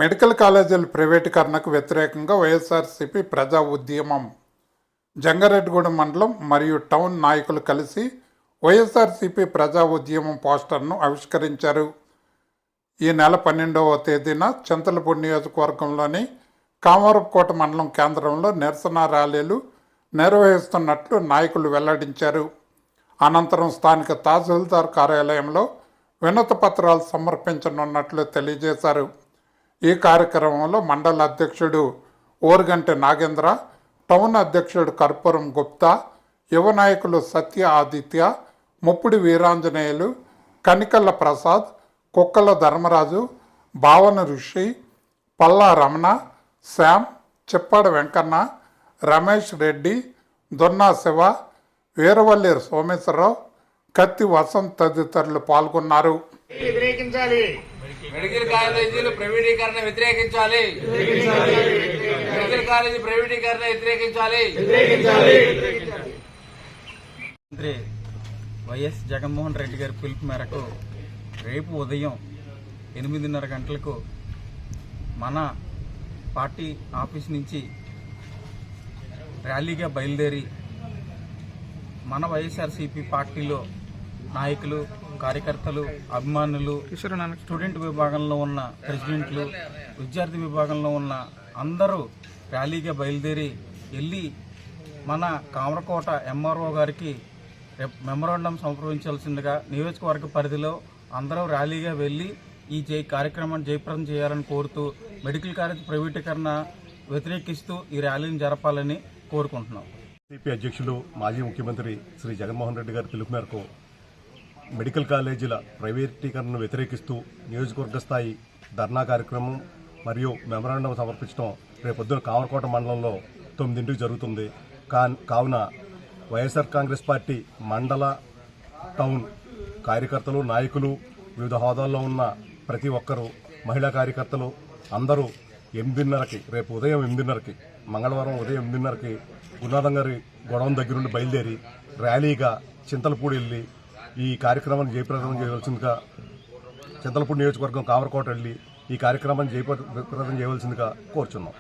Medical కాలేజీల ప్రైవేటీకరణకు వ్యతిరేకంగా వైఎస్ఆర్సీపీ ప్రజా ఉద్యమం. జంగారెడ్డిగూడెం మండలం మరియు టౌన్ నాయకులు కలిసి వైఎస్ఆర్సీపీ ప్రజా ఉద్యమం పోస్టర్ను ఆవిష్కరించారు. ఈ నెల 12వ తేదీన చింతలపూడి నియోజకవర్గంలోని కామవరపుకోట మండలం కేంద్రంలో నిరసన ర్యాలీలు నిర్వహిస్తున్నట్లు నాయకులు వెల్లడించారు. అనంతరం స్థానిక తహసీల్దార్ కార్యాలయంలో వినతి పత్రాలు సమర్పించనున్నట్లు తెలియజేశారు. ఈ కార్యక్రమంలో మండల అధ్యక్షుడు ఓరుగంటి నాగేంద్ర, టౌన్ అధ్యక్షుడు కర్పూరం గుప్తా, యువ నాయకులు సత్య ఆదిత్య, ముప్పుడి వీరాంజనేయులు, కనికల్ల ప్రసాద్, కుక్కల ధర్మరాజు, భావన ఋషి, పల్లా రమణ, శ్యామ్, చిప్పాడ వెంకన్న, రమేష్ రెడ్డి, దొన్నా శివ, వీరవల్లి సోమేశ్వరరావు, కత్తి వసంత్ తదితరులు పాల్గొన్నారు. మెడికల్ కాలేజీలు ప్రైవేటీకరణ వ్యతిరేకించాలి. మెడికల్ కాలేజీ ప్రైవేటీకరణ వ్యతిరేకించాలి. మంత్రి వైఎస్ జగన్మోహన్ రెడ్డి గారి పిలుపు మేరకు రేపు ఉదయం 8:30 గంటలకు మన పార్టీ ఆఫీస్ నుంచి ర్యాలీగా బయలుదేరి మన వైఎస్ఆర్సీపీ పార్టీలో నాయకులు, కార్యకర్తలు, అభిమానులు, స్టూడెంట్ విభాగంలో ఉన్న ప్రెసిడెంట్లు, విద్యార్థి విభాగంలో ఉన్న అందరూ ర్యాలీగా బయలుదేరి వెళ్ళి మన కామరకోట ఎంఆర్ఓ గారికి మెమరాండం సమర్పించాల్సిందిగా నియోజకవర్గ పరిధిలో అందరూ ర్యాలీగా వెళ్ళి ఈ కార్యక్రమాన్ని జయప్రదం చేయాలని కోరుతూ మెడికల్ కాలేజ్ ప్రైవేటీకరణ వ్యతిరేకిస్తూ ఈ ర్యాలీని జరపాలని కోరుకుంటున్నాం. సిపి అధ్యక్షులు మాజీ ముఖ్యమంత్రి శ్రీ జగన్మోహన్ రెడ్డి గారి పిలుపు మేరకు మెడికల్ కాలేజీల ప్రైవేటీకరణను వ్యతిరేకిస్తూ నియోజకవర్గ స్థాయి ధర్నా కార్యక్రమం మరియు మెమరాండం సమర్పించడం రేపొద్దున కామరకోట మండలంలో 9 జరుగుతుంది. కావున వైఎస్ఆర్ కాంగ్రెస్ పార్టీ మండల, టౌన్ కార్యకర్తలు, నాయకులు, వివిధ హోదాల్లో ఉన్న ప్రతి ఒక్కరూ, మహిళా కార్యకర్తలు అందరూ 8:30కి రేపు ఉదయం 8:30కి మంగళవారం ఉదయం 8:30కి గురునాథం గారి గొడవం దగ్గర నుండి బయలుదేరి ర్యాలీగా చింతలపూడి వెళ్ళి ఈ కార్యక్రమాన్ని జయప్రదం చేయవలసిందిగా, చింతలపూడి నియోజకవర్గం కామరకోట వెళ్ళి ఈ కార్యక్రమాన్ని జయప్రదం చేయవలసిందిగా కోరుచున్నాం.